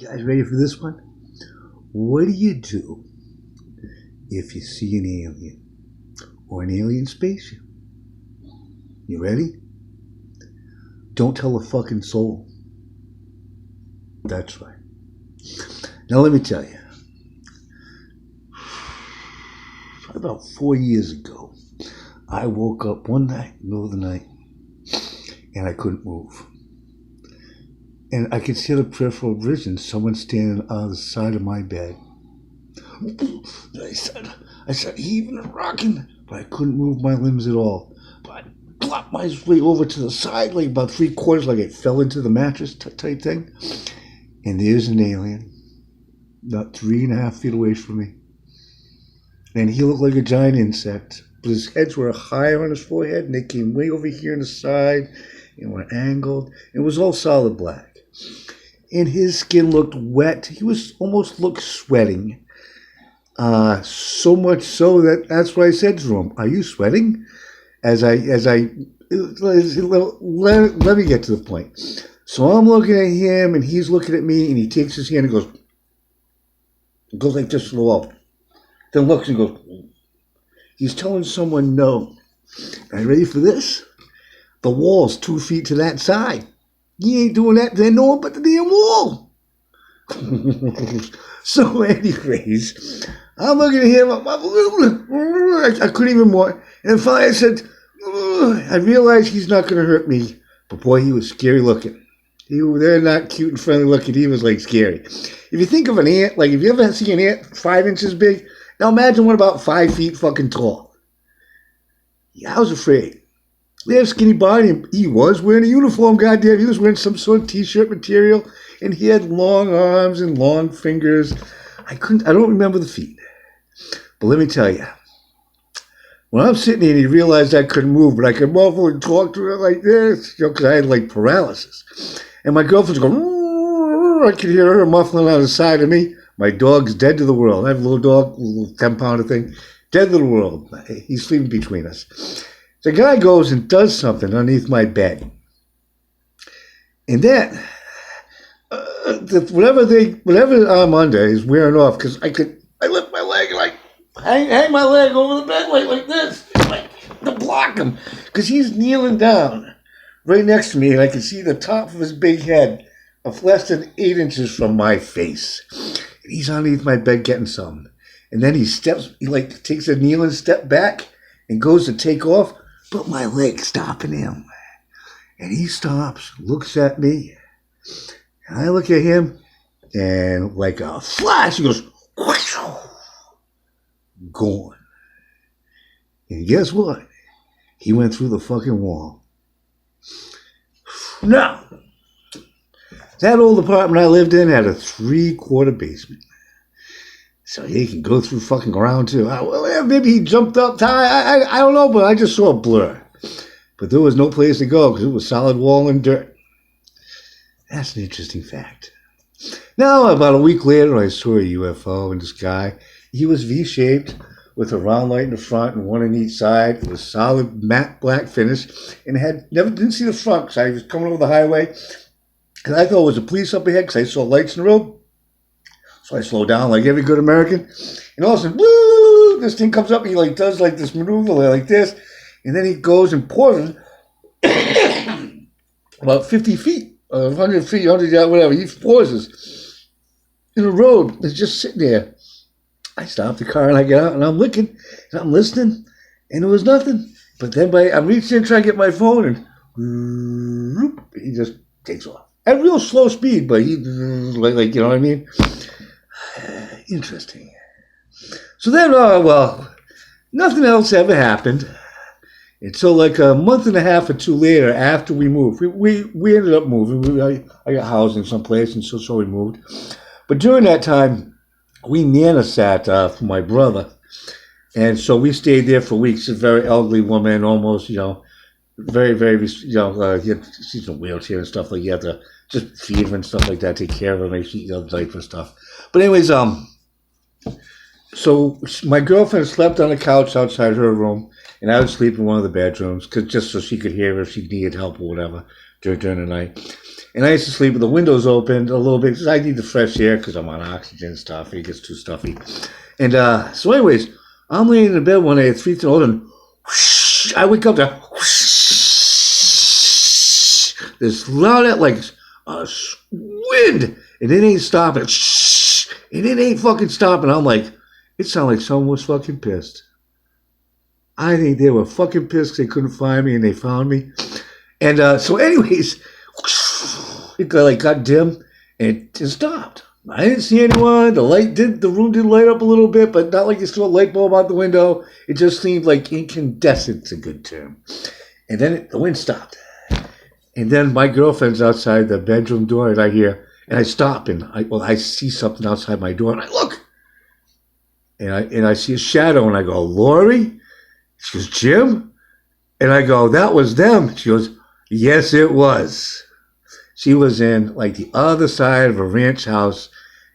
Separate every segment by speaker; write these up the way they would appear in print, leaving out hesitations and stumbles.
Speaker 1: You guys ready for this one? What do you do if you see an alien or an alien spaceship? You ready? Don't tell a fucking soul. That's right. Now let me tell you. About 4 years ago, I woke up one night, middle of the night, and I couldn't move. And I could see the peripheral vision, someone standing on the side of my bed. I started heaving and rocking, but I couldn't move my limbs at all. But I plopped my way over to the side, like about 3/4, like it fell into the mattress type thing. And there's an alien, about 3.5 feet away from me. And he looked like a giant insect, but his heads were higher on his forehead, and they came way over here on the side, and were angled. It was all solid black. And his skin looked wet. He was almost looked sweating. So much so that's what I said to him. Are you sweating? Let me get to the point. So I'm looking at him, and he's looking at me, and he takes his hand and goes like this to the wall. Then looks and goes, he's telling someone no. Are you ready for this? The wall's 2 feet to that side. You ain't doing that to no one but the damn wall. So anyways, I'm looking at him. I couldn't even more. And finally I said, I realized he's not going to hurt me. But boy, he was scary looking. They're not cute and friendly looking. He was like scary. If you think of an ant, like if you ever see an ant 5 inches big, now imagine one about 5 feet fucking tall. Yeah, I was afraid. He had a skinny body, and he was wearing a uniform, goddamn. He was wearing some sort of t-shirt material, and he had long arms and long fingers. I don't remember the feet. But let me tell you, when I'm sitting here and he realized I couldn't move, but I could muffle and talk to her like this, because I had like paralysis. And my girlfriend's going, I could hear her muffling on the side of me. My dog's dead to the world. I have a little dog, a little 10-pounder thing, dead to the world. He's sleeping between us. The guy goes and does something underneath my bed. And then, whatever I'm under is wearing off, because I lift my leg and I hang my leg over the bed like this, like to block him, because he's kneeling down right next to me, and I can see the top of his big head of less than 8 inches from my face. And he's underneath my bed getting something. And then he takes a kneeling step back and goes to take off, but my leg's stopping him. And he stops, looks at me, and I look at him, and like a flash, he goes, whoosh, gone. And guess what? He went through the fucking wall. Now, that old apartment I lived in had a 3/4 basement. So he can go through fucking ground too. Well, maybe he jumped up high. I don't know, but I just saw a blur. But there was no place to go because it was solid wall and dirt. That's an interesting fact. Now, about a week later, I saw a UFO in the sky. He was V-shaped with a round light in the front and one on each side. It was solid matte black finish and didn't see the front because I was coming over the highway. And I thought it was a police up ahead because I saw lights in the road. So I slow down like every good American. And all of a sudden, woo, this thing comes up and he does this maneuver like this. And then he goes and pauses about 50 feet, 100 feet, 100 yards, whatever. He pauses in the road. It's just sitting there. I stop the car and I get out and I'm looking and I'm listening. And there was nothing. But then I'm reaching in trying to get my phone and he just takes off. At real slow speed, but he, you know what I mean? Interesting. So then, nothing else ever happened until like a month and a half or two later after we moved. We ended up moving. I got housing someplace, and so we moved. But during that time, we nana sat for my brother. And so we stayed there for weeks. A very elderly woman, almost, very, very, she's in a wheelchair and stuff like you have to just feed her and stuff like that, take care of her, make sure you diaper stuff. But anyways, so my girlfriend slept on the couch outside her room, and I would sleep in one of the bedrooms, just so she could hear her if she needed help or whatever during the night. And I used to sleep with the windows open a little bit because I need the fresh air because I'm on oxygen stuff. It gets too stuffy. And so anyways, I'm laying in the bed one day at 3 and whoosh, I wake up to whoosh, this loud like a wind, and it ain't stopping. And it ain't fucking stopping. I'm like, it sounded like someone was fucking pissed. I think they were fucking pissed because they couldn't find me and they found me. And so anyways, it got dim and it stopped. I didn't see anyone. The room did light up a little bit, but not like you saw a light bulb out the window. It just seemed like incandescent's a good term. And then the wind stopped. And then my girlfriend's outside the bedroom door, and I hear, and I stop, and I see something outside my door, and I look, and I see a shadow, and I go, Lori? She goes, Jim? And I go, that was them. She goes, yes, it was. She was in like the other side of a ranch house,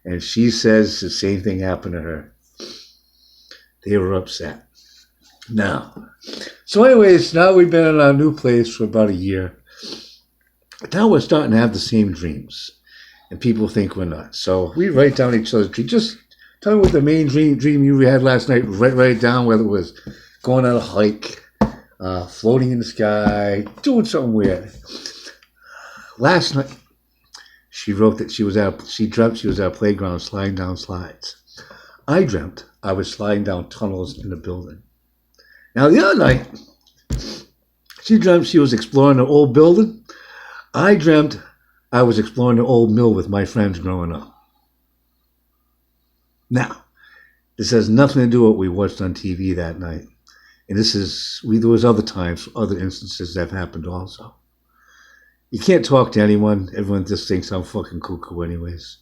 Speaker 1: and she says the same thing happened to her. They were upset. So anyways, now we've been in our new place for about a year. Now we're starting to have the same dreams, and people think we're not. So we write down each other's dreams. Just tell me what the main dream you had last night. Write it down, whether it was going on a hike, floating in the sky, doing something weird. Last night, she wrote that she dreamt she was at a playground sliding down slides. I dreamt I was sliding down tunnels in a building. Now the other night, she dreamt she was exploring an old building. I dreamt I was exploring an old mill with my friends growing up. Now, this has nothing to do with what we watched on TV that night. And there was other times, other instances that have happened also. You can't talk to anyone. Everyone just thinks I'm fucking cuckoo anyways.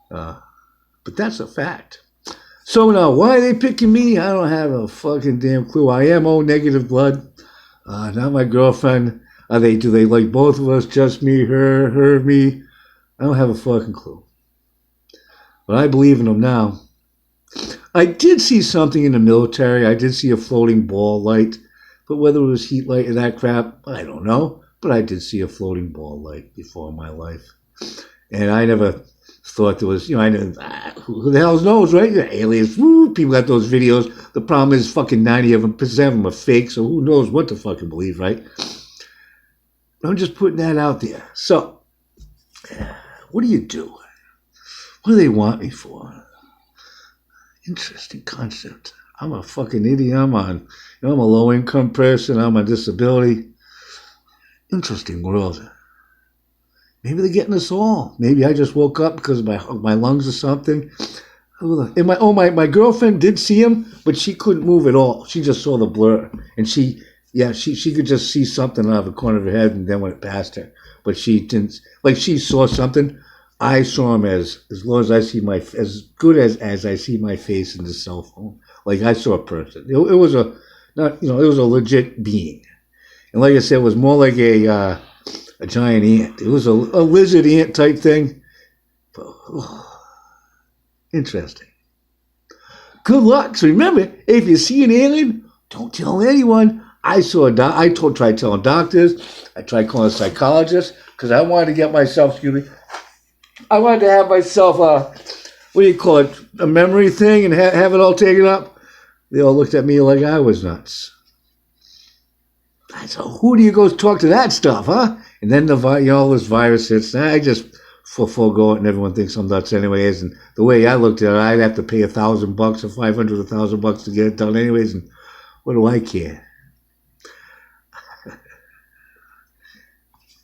Speaker 1: But that's a fact. So now, why are they picking me? I don't have a fucking damn clue. I am O negative blood. Not my girlfriend. Do they like both of us? Just me, her, me? I don't have a fucking clue. But I believe in them now. I did see something in the military. I did see a floating ball light. But whether it was heat light or that crap, I don't know. But I did see a floating ball light before in my life. And I never thought there was, I know, who the hell knows, right? Aliens, woo, people got those videos. The problem is fucking 90% of them are fake, so who knows what to fucking believe, right? I'm just putting that out there. So, what do you do? What do they want me for? Interesting concept. I'm a fucking idiot. I'm a low-income person. I'm on disability. Interesting world. Maybe they're getting us all. Maybe I just woke up because of my lungs or something. And my girlfriend did see him, but she couldn't move at all. She just saw the blur, and she could just see something out of the corner of her head, and then went past her. But she didn't. Like, she saw something. I saw him as long as I see as good as I see my face in the cell phone. Like, I saw a person. It was it was a legit being. And like I said, it was more like a giant ant. It was a lizard ant type thing. Interesting. Good luck. So remember, if you see an alien, don't tell anyone. I tried telling doctors. I tried calling a psychologist because I wanted to get myself, I wanted to have myself a memory thing and have it all taken up. They all looked at me like I was nuts. So who do you go talk to that stuff, huh? And then all this virus hits. I just forego it, and everyone thinks I'm nuts anyways. And the way I looked at it, I'd have to pay $1,000 or $500 or $1,000 to get it done anyways. And what do I care?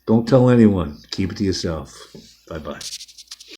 Speaker 1: Don't tell anyone. Keep it to yourself. Bye-bye.